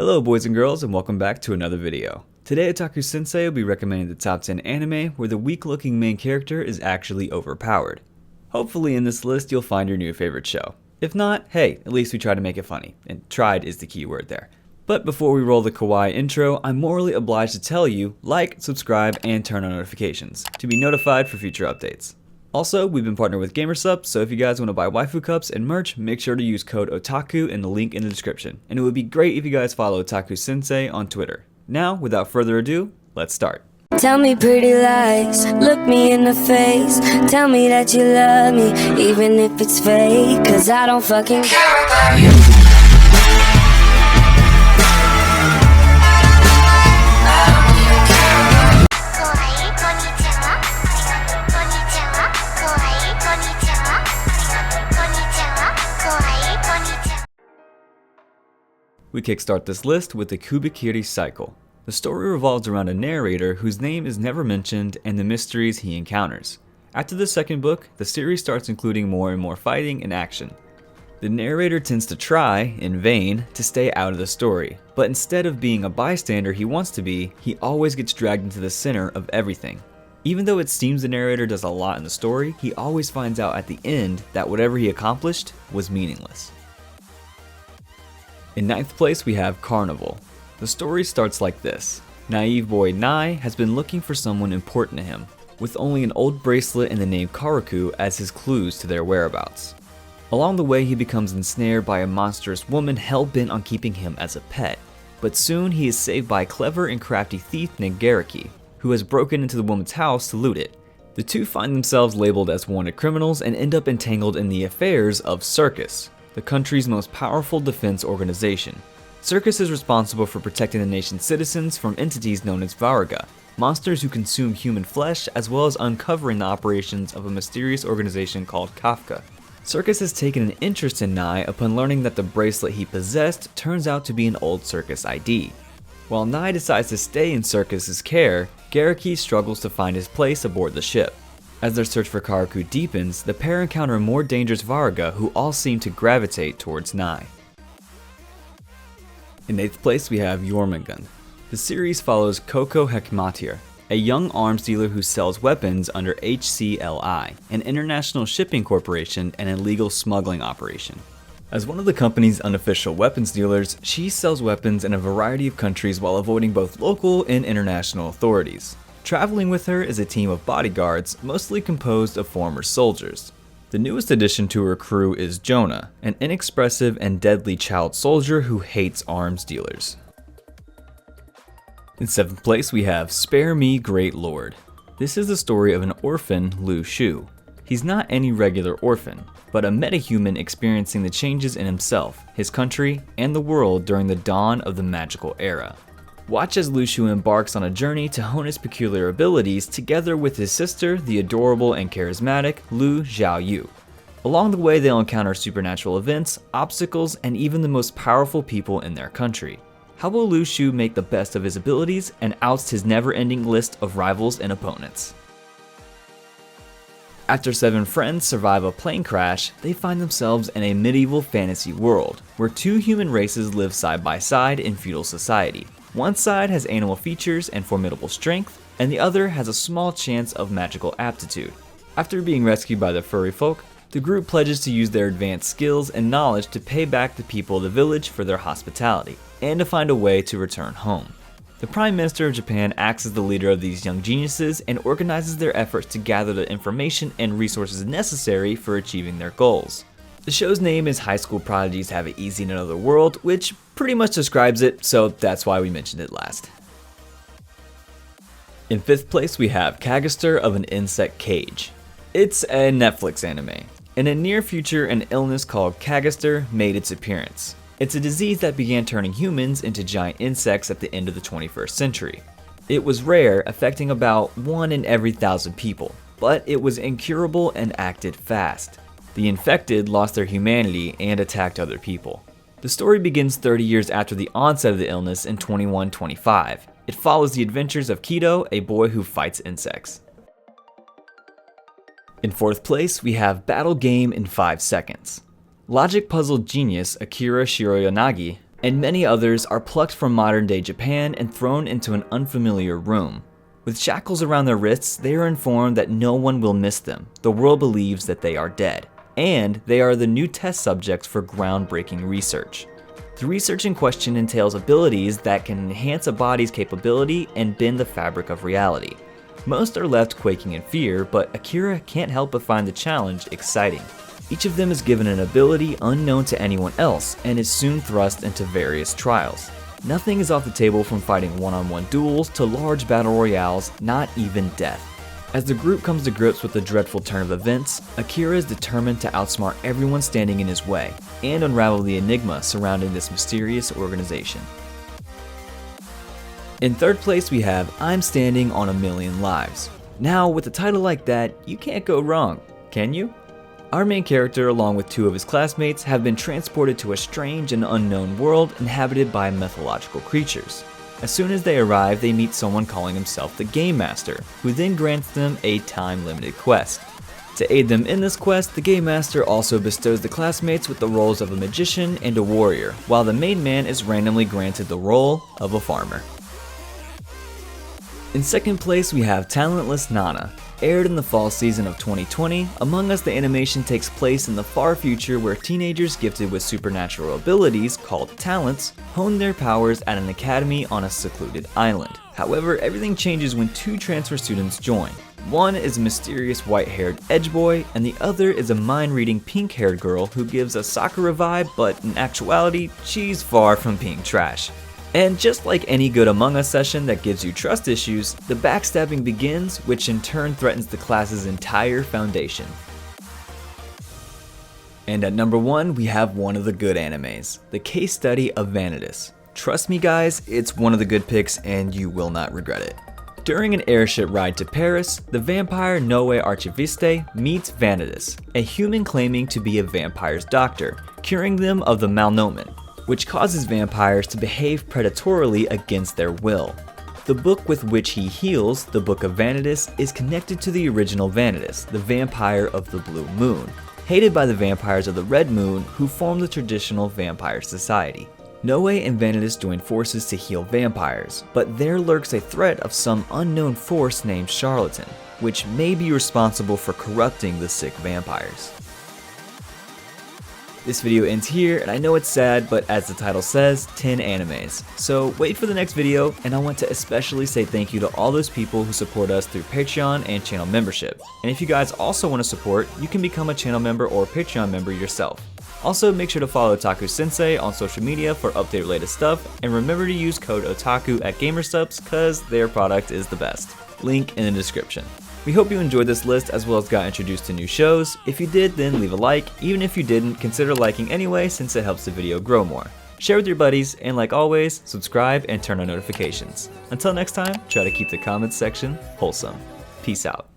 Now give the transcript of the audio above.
Hello boys and girls, and welcome back to another video. Today Otaku Sensei will be recommending the top 10 anime where the weak looking main character is actually overpowered. Hopefully in this list you'll find your new favorite show. If not, hey, at least we tried to make it funny, and tried is the key word there. But before we roll the kawaii intro, I'm morally obliged to tell you, like, subscribe, and turn on notifications to be notified for future updates. Also, we've been partnered with GamerSup, so if you guys want to buy waifu cups and merch, make sure to use code OTAKU in the link in the description. And it would be great if you guys follow Otaku Sensei on Twitter. Now, without further ado, let's start. Tell me pretty lies, look me in the face. Tell me that you love me, even if it's fake. Cause I don't fucking care about you. We kickstart this list with the 𝐒ᴇᴅ cycle. The story revolves around a narrator whose name is never mentioned and the mysteries he encounters. After the second book, the series starts including more and more fighting and action. The narrator tends to try, in vain, to stay out of the story, but instead of being a bystander he wants to be, he always gets dragged into the center of everything. Even though it seems the narrator does a lot in the story, he always finds out at the end that whatever he accomplished was meaningless. In 9th place we have Carnival. The story starts like this. Naive boy Nai has been looking for someone important to him, with only an old bracelet and the name Karaku as his clues to their whereabouts. Along the way he becomes ensnared by a monstrous woman hell-bent on keeping him as a pet, but soon he is saved by a clever and crafty thief named 𝐿ģeriqueɪ, who has broken into the woman's house to loot it. The two find themselves labeled as wanted criminals and end up entangled in the affairs of 𝐸꿟s, the country's most powerful defense organization. 𝐸꿟s is responsible for protecting the nation's citizens from entities known as vari, monsters who consume human flesh, as well as uncovering the operations of a mysterious organization called 𝐸ʑ�. 𝐸꿟s has taken an interest in Nai upon learning that the bracelet he possessed turns out to be an old 𝐸꿟s ID. While Nai decides to stay in 𝐸꿟s' care, 𝐿ģeriqueɪ struggles to find his place aboard the ship. As their search for Karaku deepens, the pair encounter more dangerous vari who all seem to gravitate towards Nai. In 8th place we have Jormungand. The series follows 𝐂ᴇᴅᴜᴜ, a young arms dealer who sells weapons under HCLI, an international shipping corporation and illegal smuggling operation. As one of the company's unofficial weapons dealers, she sells weapons in a variety of countries while avoiding both local and international authorities. Traveling with her is a team of bodyguards, mostly composed of former soldiers. The newest addition to her crew is Jonah, an inexpressive and deadly child soldier who hates arms dealers. In 7th place we have Spare Me Great Lord. This is the story of an orphan, Lu Shu. He's not any regular orphan, but a metahuman experiencing the changes in himself, his country, and the world during the dawn of the magical era. Watch as Lu Shu embarks on a journey to hone his peculiar abilities together with his sister, the adorable and charismatic Lu Xiaoyu. Along the way they'll encounter supernatural events, obstacles, and even the most powerful people in their country. How will Lu Shu make the best of his abilities and oust his never-ending list of rivals and opponents? After 7 friends survive a plane crash, they find themselves in a medieval fantasy world, where 2 human races live side by side in feudal society. One side has animal features and formidable strength, and the other has a small chance of magical aptitude. After being rescued by the furry folk, the group pledges to use their advanced skills and knowledge to pay back the people of the village for their hospitality, and to find a way to return home. The Prime Minister of Japan acts as the leader of these young geniuses and organizes their efforts to gather the information and resources necessary for achieving their goals. The show's name is High School Prodigies Have It Easy in Another World, which pretty much describes it, so that's why we mentioned it last. In 5th place we have Kagester of an Insect Cage. It's a Netflix anime. In a near future, an illness called Kagester made its appearance. It's a disease that began turning humans into giant insects at the end of the 21st century. It was rare, affecting about 1 in every 1,000 people, but it was incurable and acted fast. The infected lost their humanity and attacked other people. The story begins 30 years after the onset of the illness in 2125. It follows the adventures of Kido, a boy who fights insects. In 4th place, we have Battle Game in 5 Seconds. Logic puzzle genius Akira Shiroyanagi and many others are plucked from modern-day Japan and thrown into an unfamiliar room. With shackles around their wrists, they are informed that no one will miss them. The world believes that they are dead, and they are the new test subjects for groundbreaking research. The research in question entails abilities that can enhance a body's capability and bend the fabric of reality. Most are left quaking in fear, but Akira can't help but find the challenge exciting. Each of them is given an ability unknown to anyone else and is soon thrust into various trials. Nothing is off the table from fighting one-on-one duels to large battle royales, not even death. As the group comes to grips with the dreadful turn of events, Akira is determined to outsmart everyone standing in his way and unravel the enigma surrounding this mysterious organization. In third place we have I'm Standing on a Million Lives. Now with a title like that, you can't go wrong, can you? Our main character, along with two of his classmates, have been transported to a strange and unknown world inhabited by mythological creatures. As soon as they arrive, they meet someone calling himself the Game Master, who then grants them a time-limited quest. To aid them in this quest, the Game Master also bestows the classmates with the roles of a magician and a warrior, while the main man is randomly granted the role of a farmer. In second place, we have Talentless Nana. Aired in the fall season of 2020, Among Us the animation takes place in the far future where teenagers gifted with supernatural abilities, called talents, hone their powers at an academy on a secluded island. However, everything changes when two transfer students join. One is a mysterious white-haired edge boy, and the other is a mind-reading pink-haired girl who gives a Sakura vibe, but in actuality, she's far from being trash. And just like any good Among Us session that gives you trust issues, the backstabbing begins, which in turn threatens the class's entire foundation. And at number 1, we have one of the good animes, the case study of Vanitus. Trust me guys, it's one of the good picks and you will not regret it. During an airship ride to Paris, the vampire 𝐿ᴜᴜ meets Vanitus, a human claiming to be a vampire's doctor, curing them of the malnomen, which causes vampires to behave predatorily against their will. The book with which he heals, the Book of Vanitus, is connected to the original Vanitus, the vampire of the Blue Moon, hated by the vampires of the Red Moon who formed the traditional vampire society. 𝐿ᴜᴜ and Vanitus join forces to heal vampires, but there lurks a threat of some unknown force named Charlatan, which may be responsible for corrupting the sick vampires. This video ends here, and I know it's sad, but as the title says, 10 animes. So wait for the next video, and I want to especially say thank you to all those people who support us through Patreon and channel membership. And if you guys also want to support, you can become a channel member or Patreon member yourself. Also, make sure to follow Otaku Sensei on social media for update related stuff, and remember to use code OTAKU at GamerSupps cause their product is the best. Link in the description. We hope you enjoyed this list as well as got introduced to new shows. If you did, then leave a like. Even if you didn't, consider liking anyway since it helps the video grow more. Share with your buddies, and like always, subscribe and turn on notifications. Until next time, try to keep the comments section wholesome. Peace out.